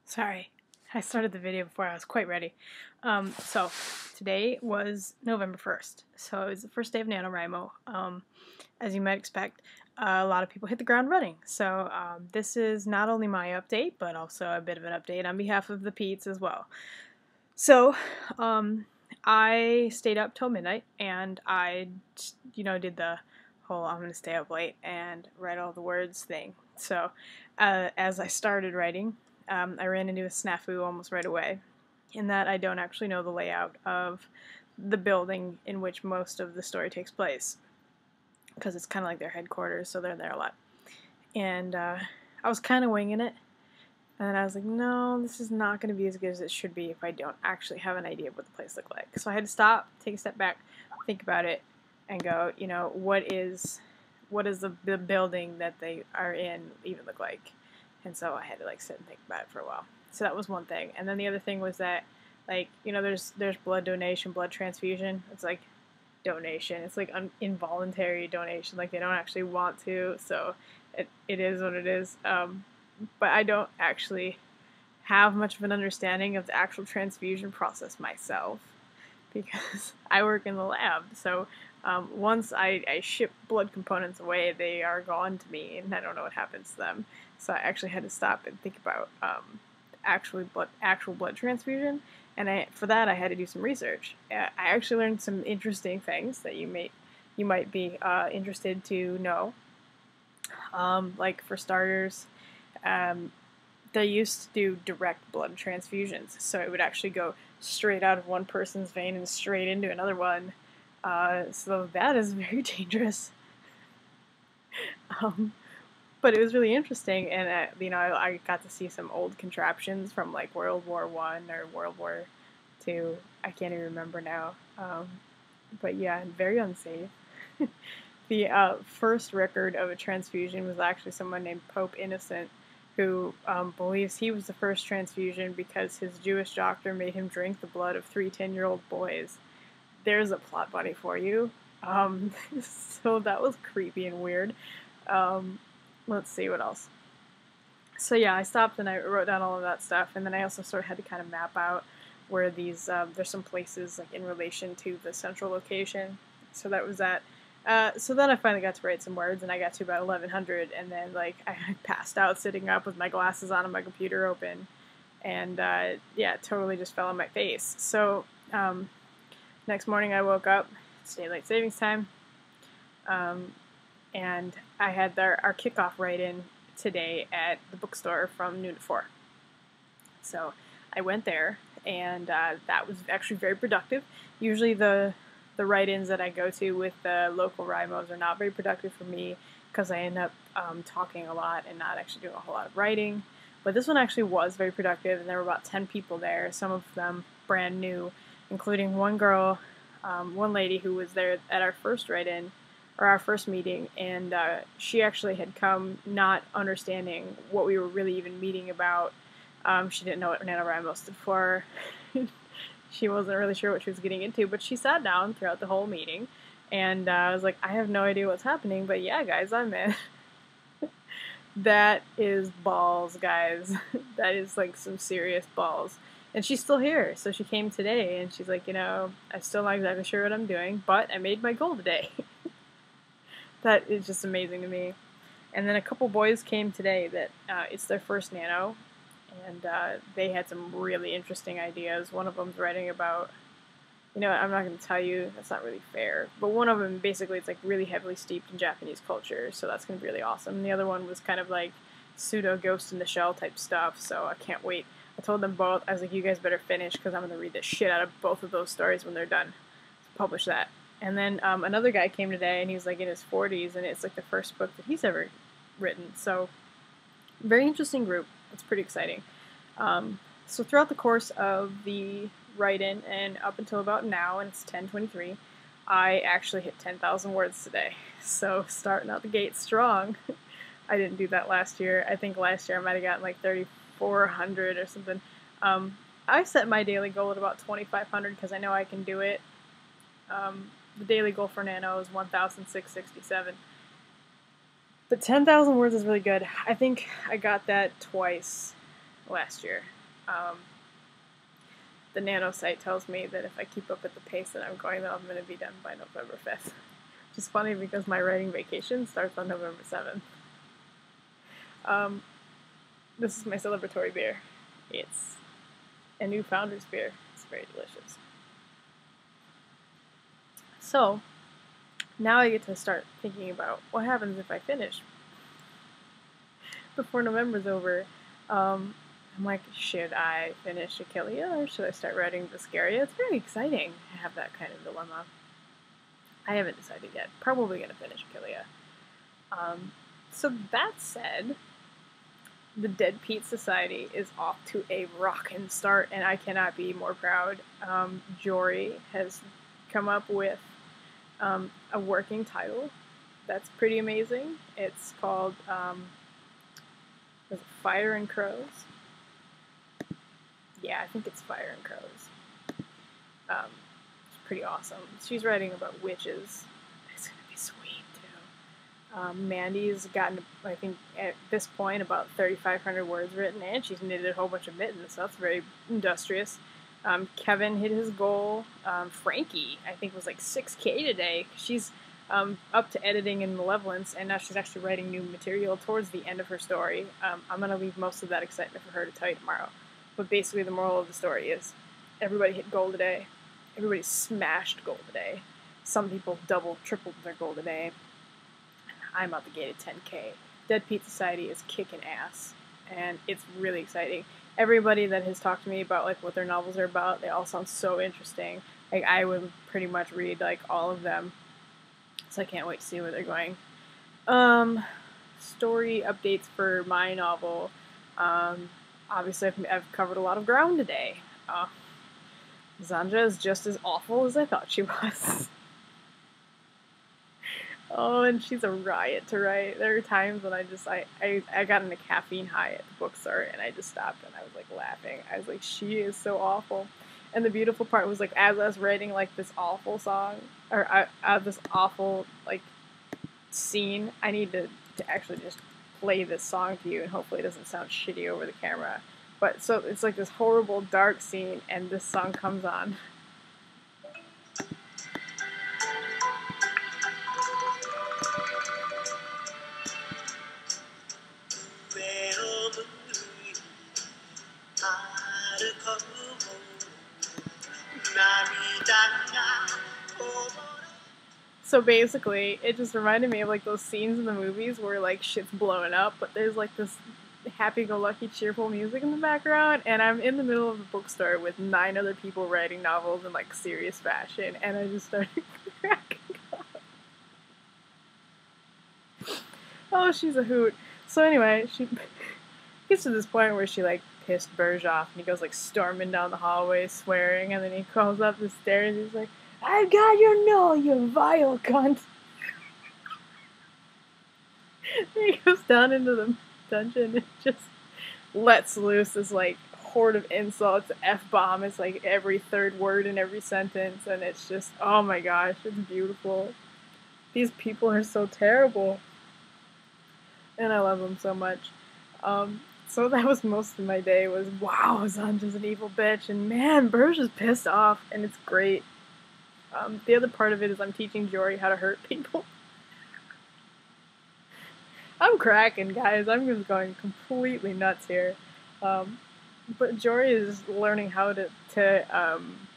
Sorry, I started the video before I was quite ready. So today was November 1st, so it was the first day of NaNoWriMo. As you might expect, a lot of people hit the ground running. So this is not only my update, but also a bit of an update on behalf of the Pete's as well. So I stayed up till midnight, and I, did the whole I'm going to stay up late and write all the words thing. So as I started writing, I ran into a snafu almost right away, in that I don't actually know the layout of the building in which most of the story takes place, because it's kind of like their headquarters, so they're there a lot. And I was kind of winging it, and I was like, no, this is not going to be as good as it should be if I don't actually have an idea of what the place looked like. So I had to stop, take a step back, think about it, and go, what is the building that they are in even look like? And so I had to sit and think about it for a while. So that was one thing. And then the other thing was that, there's blood donation, blood transfusion. It's like donation. It's like involuntary donation. Like they don't actually want to. So it is what it is. But I don't actually have much of an understanding of the actual transfusion process myself, because I work in the lab. So once I ship blood components away, they are gone to me, and I don't know what happens to them. So I actually had to stop and think about actual blood transfusion, and for that I had to do some research. I actually learned some interesting things that you might be interested to know. Like for starters, they used to do direct blood transfusions, so it would actually go straight out of one person's vein and straight into another one. So that is very dangerous. But it was really interesting, and I got to see some old contraptions from like World War I or World War II. I can't even remember now. But yeah, very unsafe. The first record of a transfusion was actually someone named Pope Innocent, who believes he was the first transfusion because his Jewish doctor made him drink the blood of 3 10-year-old boys. There's a plot buddy for you. So that was creepy and weird. Let's see what else. So yeah, I stopped and I wrote down all of that stuff, and then I also sort of had to kind of map out where these there's some places like in relation to the central location. So that was that. So then I finally got to write some words, and I got to about 1100, and then I passed out sitting up with my glasses on and my computer open, and yeah, totally just fell on my face. So next morning I woke up, it's daylight savings time, and I had our kickoff write-in today at the bookstore from noon to 4. So I went there, and that was actually very productive. Usually the write-ins that I go to with the local Rymos are not very productive for me, because I end up talking a lot and not actually doing a whole lot of writing. But this one actually was very productive, and there were about 10 people there, some of them brand new, including one girl, one lady who was there at our first write-in, or our first meeting, and she actually had come not understanding what we were really even meeting about. She didn't know what NaNoWriMo stood for. She wasn't really sure what she was getting into, but she sat down throughout the whole meeting, and I was like, I have no idea what's happening, but yeah, guys, I'm in. That is balls, guys. That is some serious balls. And she's still here, so she came today, and she's like, I'm still not exactly sure what I'm doing, but I made my goal today. That is just amazing to me. And then a couple boys came today that it's their first Nano, and they had some really interesting ideas. One of them's writing about, I'm not going to tell you, that's not really fair, but one of them basically it's really heavily steeped in Japanese culture, so that's going to be really awesome. And the other one was kind of pseudo Ghost in the Shell type stuff, so I can't wait. I told them both, I was like, you guys better finish, because I'm going to read the shit out of both of those stories when they're done. So publish that. And then another guy came today, and he was in his 40s, and it's the first book that he's ever written. So very interesting group. It's pretty exciting. So throughout the course of the write-in and up until about now, and it's 10:23, I actually hit 10,000 words today. So starting out the gate strong. I didn't do that last year. I think last year I might have gotten 3,400 or something. I set my daily goal at about 2,500 because I know I can do it. The daily goal for Nano is 1,667. But 10,000 words is really good. I think I got that twice last year. The Nano site tells me that if I keep up at the pace that I'm going, that I'm going to be done by November 5th. Which is funny because my writing vacation starts on November 7th. This is my celebratory beer. It's a new Founder's beer. It's very delicious. So, now I get to start thinking about what happens if I finish before November's over. I'm like, should I finish Achillea or should I start writing Viscaria? It's very exciting to have that kind of dilemma. I haven't decided yet. Probably going to finish Achillea. So that said, the Dead Pete Society is off to a rockin' start, and I cannot be more proud. Jory has come up with a working title that's pretty amazing. It's called Fire and Crows. Yeah, I think it's Fire and Crows. It's pretty awesome. She's writing about witches. It's gonna be sweet too. Mandy's gotten, I think, at this point about 3,500 words written, and she's knitted a whole bunch of mittens, so that's very industrious. Kevin hit his goal. Frankie, I think, was like 6K today. She's up to editing in Malevolence, and now she's actually writing new material towards the end of her story. I'm going to leave most of that excitement for her to tell you tomorrow. But basically the moral of the story is everybody hit goal today. Everybody smashed goal today. Some people doubled, tripled their goal today. I'm out the gate at 10K. Dead Pete Society is kicking ass, and it's really exciting. Everybody that has talked to me about like what their novels are about, they all sound so interesting. Like I would pretty much read like all of them. So I can't wait to see where they're going. Story updates for my novel. Obviously, I've covered a lot of ground today. Zanja is just as awful as I thought she was. Oh, and she's a riot to write. There are times when I got in a caffeine high at the bookstore, and I just stopped and I was like laughing. I was like, she is so awful. And the beautiful part was like as I was writing like this awful song, or this awful like scene, I need to actually just play this song to you, and hopefully it doesn't sound shitty over the camera. But so it's like this horrible dark scene, and this song comes on. So basically, it just reminded me of like those scenes in the movies where like shit's blowing up, but there's like this happy-go-lucky, cheerful music in the background, and I'm in the middle of the bookstore with 9 other people writing novels in like serious fashion, and I just started cracking up. Oh, she's a hoot. So anyway, she gets to this point where she like pissed Burge off, and he goes like storming down the hallway swearing, and then he crawls up the stairs, and he's like, "I've got your no, you vile cunt." He goes down into the dungeon and just lets loose this like horde of insults. F-bomb is like every third word in every sentence, and it's just, oh my gosh, it's beautiful. These people are so terrible, and I love them so much. So that was most of my day, was wow, Zanja's an evil bitch, and man, Burge is pissed off, and it's great. The other part of it is I'm teaching Jory how to hurt people. I'm cracking, guys. I'm just going completely nuts here. But Jory is learning how to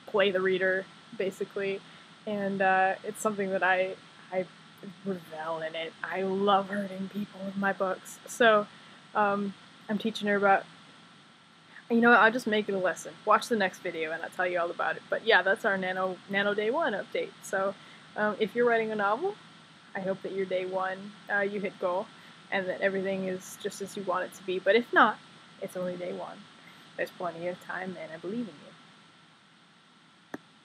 play the reader, basically, and it's something that I revel in it. I love hurting people with my books. So I'm teaching her about, you know what, I'll just make it a lesson. Watch the next video and I'll tell you all about it. But yeah, that's our Nano Day 1 update. So if you're writing a novel, I hope that your day 1 you hit goal and that everything is just as you want it to be. But if not, it's only day 1. There's plenty of time and I believe in you.